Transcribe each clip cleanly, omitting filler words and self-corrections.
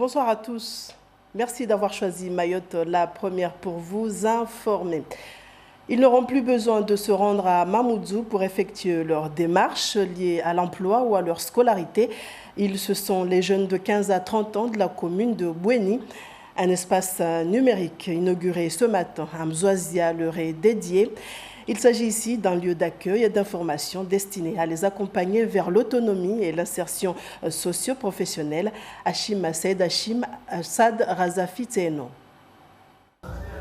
Bonsoir à tous. Merci d'avoir choisi Mayotte, la première pour vous informer. Ils n'auront plus besoin de se rendre à Mamoudzou pour effectuer leurs démarches liées à l'emploi ou à leur scolarité. Ce sont les jeunes de 15 à 30 ans de la commune de Bouéni. Un espace numérique inauguré ce matin à Mzoazia leur est dédié. Il s'agit ici d'un lieu d'accueil et d'information destiné à les accompagner vers l'autonomie et l'insertion socio-professionnelle. Hachim Saïd Hachim Sad Razafi Tseno.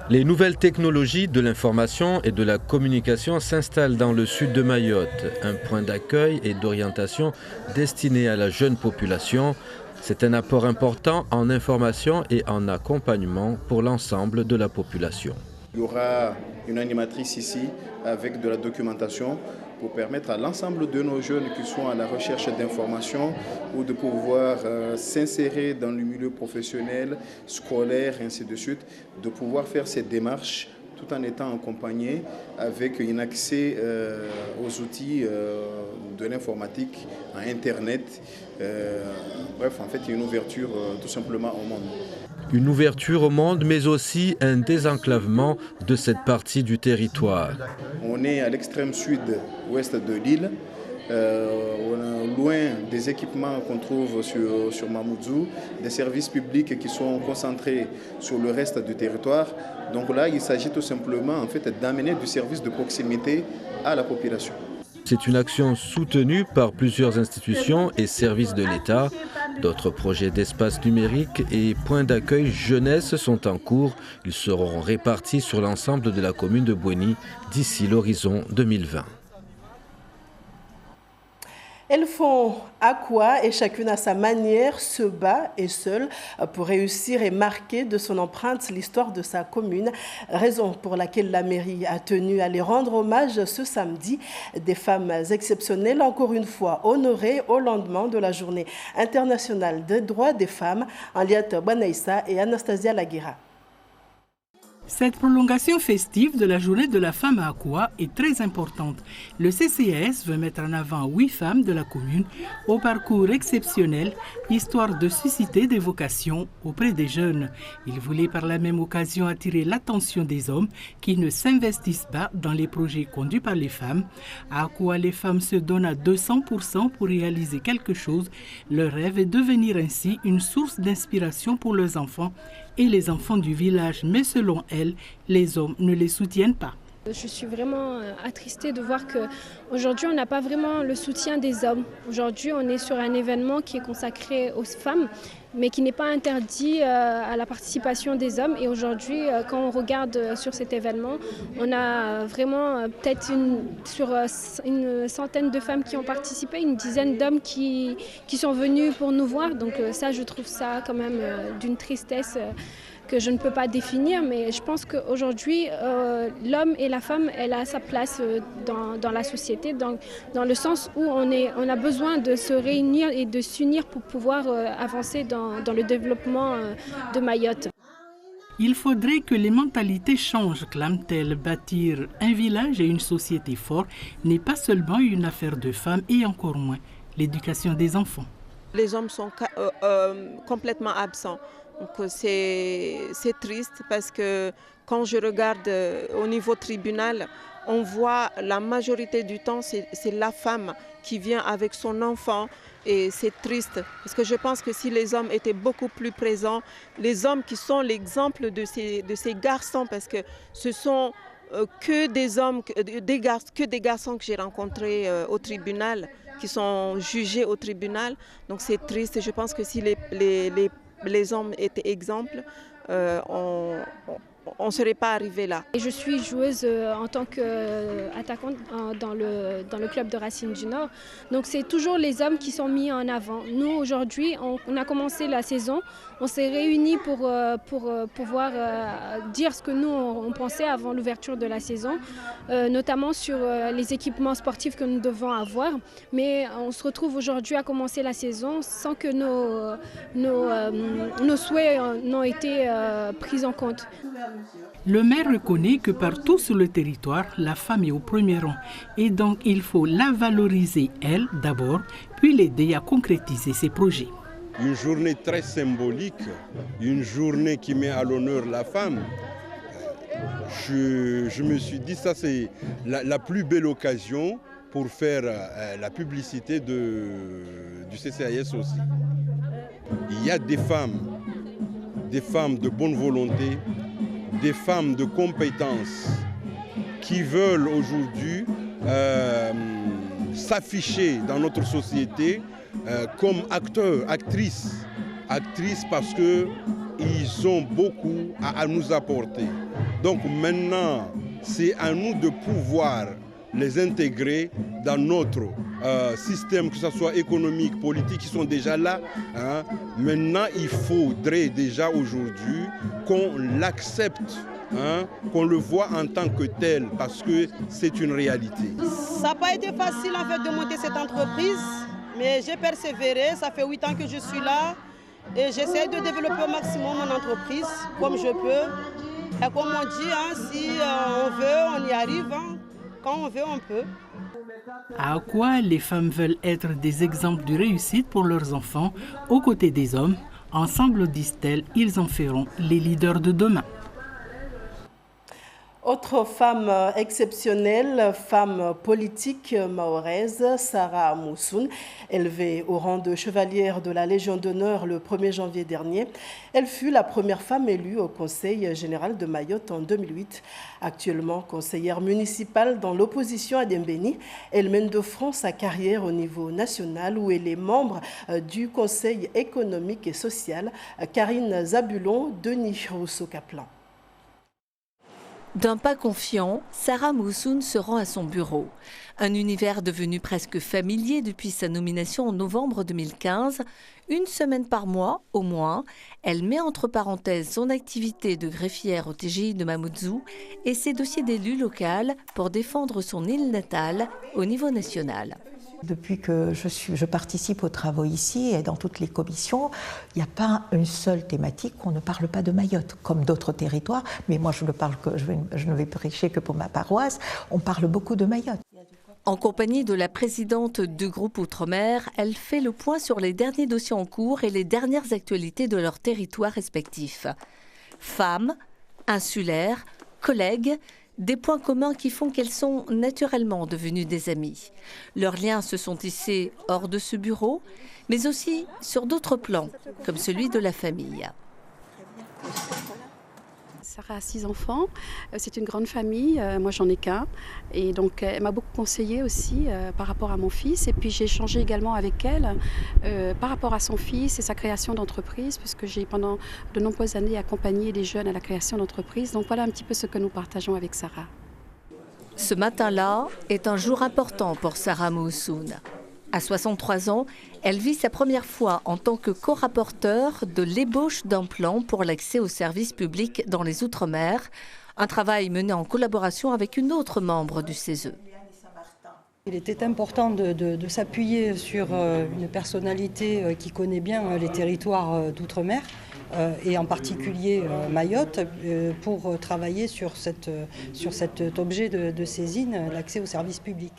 Les nouvelles technologies de l'information et de la communication s'installent dans le sud de Mayotte, un point d'accueil et d'orientation destiné à la jeune population. C'est un apport important en information et en accompagnement pour l'ensemble de la population. Il y aura une animatrice ici avec de la documentation pour permettre à l'ensemble de nos jeunes qui sont à la recherche d'informations ou de pouvoir s'insérer dans le milieu professionnel, scolaire, et ainsi de suite, de pouvoir faire ces démarches tout en étant accompagnés avec un accès aux outils de l'informatique, à Internet. Bref, en fait, il y a une ouverture tout simplement au monde. Une ouverture au monde, mais aussi un désenclavement de cette partie du territoire. On est à l'extrême sud-ouest de l'île. On est loin des équipements qu'on trouve sur Mamoudzou, des services publics qui sont concentrés sur le reste du territoire. Donc là, il s'agit tout simplement en fait, d'amener du service de proximité à la population. C'est une action soutenue par plusieurs institutions et services de l'État. D'autres projets d'espace numérique et points d'accueil jeunesse sont en cours. Ils seront répartis sur l'ensemble de la commune de Bouéni d'ici l'horizon 2020. Elles font à quoi et chacune à sa manière se bat et seule pour réussir et marquer de son empreinte l'histoire de sa commune. Raison pour laquelle la mairie a tenu à les rendre hommage ce samedi. Des femmes exceptionnelles, encore une fois honorées au lendemain de la journée internationale des droits des femmes, Henriette Banaïssa et Anastasia Laguera. Cette prolongation festive de la journée de la femme à Akoua est très importante. Le CCAS veut mettre en avant 8 femmes de la commune au parcours exceptionnel, histoire de susciter des vocations auprès des jeunes. Il voulait par la même occasion attirer l'attention des hommes qui ne s'investissent pas dans les projets conduits par les femmes. À Akoua, les femmes se donnent à 200% pour réaliser quelque chose. Leur rêve est de devenir ainsi une source d'inspiration pour leurs enfants et les enfants du village, mais selon elle, les hommes ne les soutiennent pas. Je suis vraiment attristée de voir qu'aujourd'hui, on n'a pas vraiment le soutien des hommes. Aujourd'hui, on est sur un événement qui est consacré aux femmes, mais qui n'est pas interdit à la participation des hommes. Et aujourd'hui, quand on regarde sur cet événement, on a vraiment peut-être sur une centaine de femmes qui ont participé, une dizaine d'hommes qui sont venus pour nous voir. Donc ça, je trouve ça quand même d'une tristesse que je ne peux pas définir, mais je pense qu'aujourd'hui, l'homme et la femme, elle a sa place dans la société, dans le sens où on a besoin de se réunir et de s'unir pour pouvoir avancer dans le développement de Mayotte. Il faudrait que les mentalités changent, clame-t-elle. Bâtir un village et une société forte n'est pas seulement une affaire de femmes et encore moins l'éducation des enfants. Les hommes sont complètement absents. Donc c'est triste parce que quand je regarde au niveau tribunal, on voit la majorité du temps, c'est la femme qui vient avec son enfant et c'est triste. Parce que je pense que si les hommes étaient beaucoup plus présents, les hommes qui sont l'exemple de ces garçons, parce que ce sont que des hommes, que des garçons que j'ai rencontrés au tribunal, qui sont jugés au tribunal. Donc c'est triste. Je pense que si les hommes étaient exemples, on ne serait pas arrivé là. Et je suis joueuse en tant qu'attaquante dans le club de Racine du Nord. Donc c'est toujours les hommes qui sont mis en avant. Nous aujourd'hui, on a commencé la saison, on s'est réunis pour pouvoir dire ce que nous on pensait avant l'ouverture de la saison, notamment sur les équipements sportifs que nous devons avoir. Mais on se retrouve aujourd'hui à commencer la saison sans que nos souhaits n'ont été pris en compte. Le maire reconnaît que partout sur le territoire, la femme est au premier rang et donc il faut la valoriser elle d'abord, puis l'aider à concrétiser ses projets. une journée très symbolique, une journée qui met à l'honneur la femme. Je me suis dit ça c'est la plus belle occasion pour faire la publicité du CCAS aussi. Il y a des femmes de bonne volonté, des femmes de compétences qui veulent aujourd'hui s'afficher dans notre société comme acteurs, actrices parce qu'ils ont beaucoup à nous apporter. Donc maintenant, c'est à nous de pouvoir les intégrer dans notre système, que ce soit économique, politique, qui sont déjà là. Hein. Maintenant, il faudrait déjà aujourd'hui qu'on l'accepte, hein, qu'on le voit en tant que tel, parce que c'est une réalité. Ça n'a pas été facile en fait de monter cette entreprise, mais j'ai persévéré. Ça fait 8 ans que je suis là et j'essaie de développer au maximum mon entreprise comme je peux. Et comme on dit, hein, si on veut, on y arrive. Hein. Quand on veut, on peut. À Akwa, les femmes veulent être des exemples de réussite pour leurs enfants, aux côtés des hommes. Ensemble, disent-elles, ils en feront les leaders de demain. Autre femme exceptionnelle, femme politique mahoraise, Sarah Moussoun, élevée au rang de chevalière de la Légion d'honneur le 1er janvier dernier. Elle fut la première femme élue au Conseil général de Mayotte en 2008. Actuellement conseillère municipale dans l'opposition à Dembéni, elle mène de front sa carrière au niveau national où elle est membre du Conseil économique et social. Karine Zabulon, Denis Rousseau-Caplan. D'un pas confiant, Sarah Moussoun se rend à son bureau. Un univers devenu presque familier depuis sa nomination en novembre 2015. Une semaine par mois, au moins, elle met entre parenthèses son activité de greffière au TGI de Mamoudzou et ses dossiers d'élu local pour défendre son île natale au niveau national. Depuis que je participe aux travaux ici et dans toutes les commissions, il n'y a pas une seule thématique qu'on ne parle pas de Mayotte, comme d'autres territoires. Mais moi, je ne vais prêcher que pour ma paroisse. On parle beaucoup de Mayotte. En compagnie de la présidente du groupe Outre-mer, elle fait le point sur les derniers dossiers en cours et les dernières actualités de leurs territoires respectifs. Femmes, insulaires, collègues, des points communs qui font qu'elles sont naturellement devenues des amies. Leurs liens se sont tissés hors de ce bureau, mais aussi sur d'autres plans, comme celui de la famille. Sarah a 6 enfants, c'est une grande famille, moi j'en ai qu'un. Et donc elle m'a beaucoup conseillé aussi par rapport à mon fils. Et puis j'ai échangé également avec elle par rapport à son fils et sa création d'entreprise, puisque j'ai pendant de nombreuses années accompagné les jeunes à la création d'entreprise. Donc voilà un petit peu ce que nous partageons avec Sarah. Ce matin-là est un jour important pour Sarah Moussoun. À 63 ans, elle vit sa première fois en tant que co-rapporteur de l'ébauche d'un plan pour l'accès aux services publics dans les Outre-mer, un travail mené en collaboration avec une autre membre du CESE. Il était important de s'appuyer sur une personnalité qui connaît bien les territoires d'outre-mer et en particulier Mayotte pour travailler sur cet objet de saisine, l'accès aux services publics.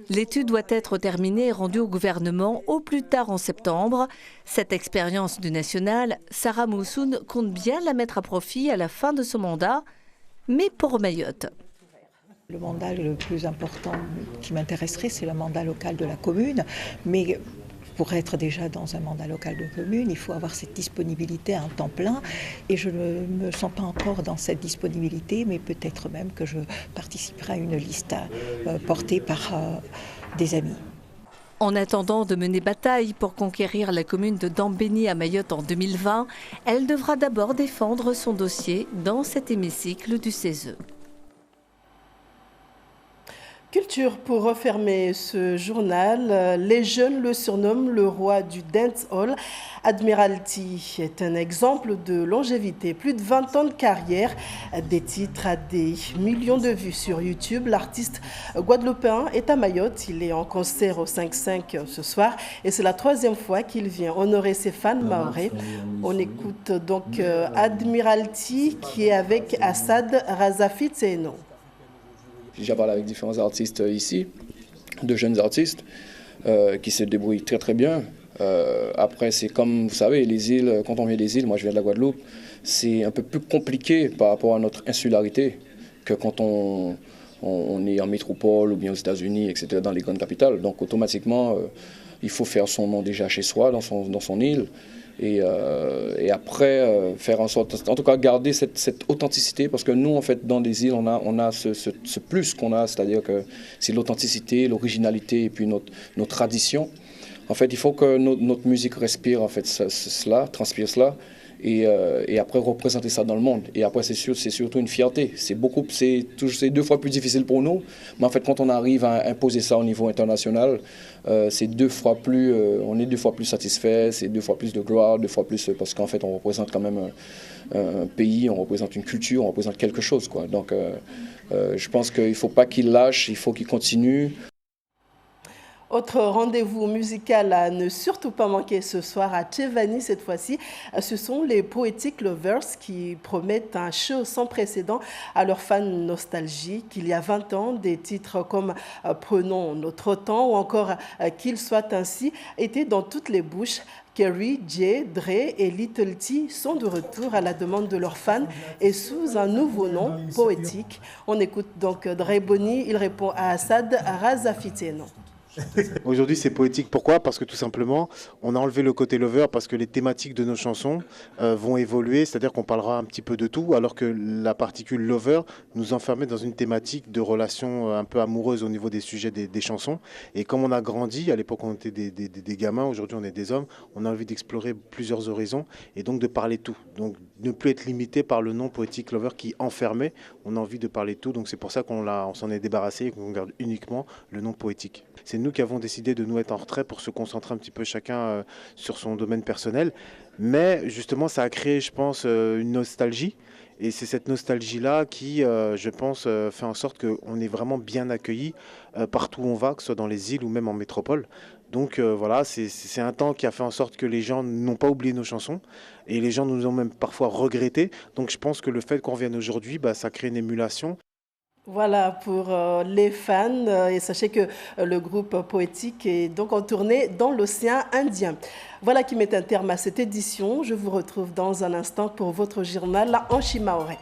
L'étude doit être terminée et rendue au gouvernement au plus tard en septembre. Cette expérience du national, Sarah Moussoun compte bien la mettre à profit à la fin de son mandat, mais pour Mayotte. Le mandat le plus important qui m'intéresserait, c'est le mandat local de la commune, mais pour être déjà dans un mandat local de commune, il faut avoir cette disponibilité à un temps plein. Et je ne me sens pas encore dans cette disponibilité, mais peut-être même que je participerai à une liste portée par des amis. En attendant de mener bataille pour conquérir la commune de Dembéni à Mayotte en 2020, elle devra d'abord défendre son dossier dans cet hémicycle du CESE. Culture pour refermer ce journal. Les jeunes le surnomment le roi du dancehall. Admiralty est un exemple de longévité. Plus de 20 ans de carrière, des titres à des millions de vues sur YouTube. L'artiste guadeloupéen est à Mayotte. Il est en concert au 5-5 ce soir et c'est la 3e fois qu'il vient honorer ses fans mahorais. On écoute donc Admiralty qui est avec Assad Razafi Tseno. J'ai parlé avec différents artistes ici, de jeunes artistes qui se débrouillent très très bien. Après, c'est comme vous savez, les îles, quand on vient des îles, moi je viens de la Guadeloupe, c'est un peu plus compliqué par rapport à notre insularité que quand on est en métropole ou bien aux États-Unis, etc., dans les grandes capitales. Donc automatiquement, il faut faire son nom déjà chez soi, dans son île. Et après, faire en sorte, en tout cas, garder cette authenticité, parce que nous, en fait, dans les îles, on a ce plus qu'on a, c'est-à-dire que c'est l'authenticité, l'originalité et puis nos traditions. En fait, il faut que notre musique respire en fait cela, transpire cela, et après représenter ça dans le monde. Et après, c'est surtout une fierté. C'est 2 fois plus difficile pour nous, mais en fait, quand on arrive à imposer ça au niveau international, c'est 2 fois plus, on est 2 fois plus satisfait, c'est 2 fois plus de gloire, 2 fois plus, parce qu'en fait, on représente quand même un pays, on représente une culture, on représente quelque chose, quoi. Donc, je pense qu'il ne faut pas qu'il lâche, il faut qu'il continue. Autre rendez-vous musical à ne surtout pas manquer ce soir à Tchevani cette fois-ci, ce sont les Poetic Lovers qui promettent un show sans précédent à leurs fans nostalgiques. Il y a 20 ans, des titres comme Prenons notre temps ou encore Qu'il soit ainsi étaient dans toutes les bouches. Kerry, Jay, Dre et Little T sont de retour à la demande de leurs fans et sous un nouveau nom, Poétique. On écoute donc Dre Bonny, il répond à Assad Razafiteno. Aujourd'hui, c'est poétique. Pourquoi ? Parce que tout simplement, on a enlevé le côté lover parce que les thématiques de nos chansons vont évoluer, c'est-à-dire qu'on parlera un petit peu de tout, alors que la particule lover nous enfermait dans une thématique de relation un peu amoureuse au niveau des sujets des chansons. Et comme on a grandi, à l'époque on était des gamins, aujourd'hui on est des hommes, on a envie d'explorer plusieurs horizons et donc de parler tout. Donc ne plus être limité par le nom poétique lover qui enfermait, on a envie de parler tout. Donc c'est pour ça qu'on s'en est débarrassé et qu'on garde uniquement le nom poétique. C'est nous qui avons décidé de nous être en retrait pour se concentrer un petit peu chacun sur son domaine personnel. Mais justement, ça a créé, je pense, une nostalgie. Et c'est cette nostalgie-là qui, je pense, fait en sorte qu'on est vraiment bien accueillis partout où on va, que ce soit dans les îles ou même en métropole. Donc voilà, c'est un temps qui a fait en sorte que les gens n'ont pas oublié nos chansons et les gens nous ont même parfois regretté. Donc je pense que le fait qu'on revienne aujourd'hui, ça crée une émulation. Voilà pour les fans et sachez que le groupe Poétique est donc en tournée dans l'océan Indien. Voilà qui met un terme à cette édition. Je vous retrouve dans un instant pour votre journal en Chimaoré.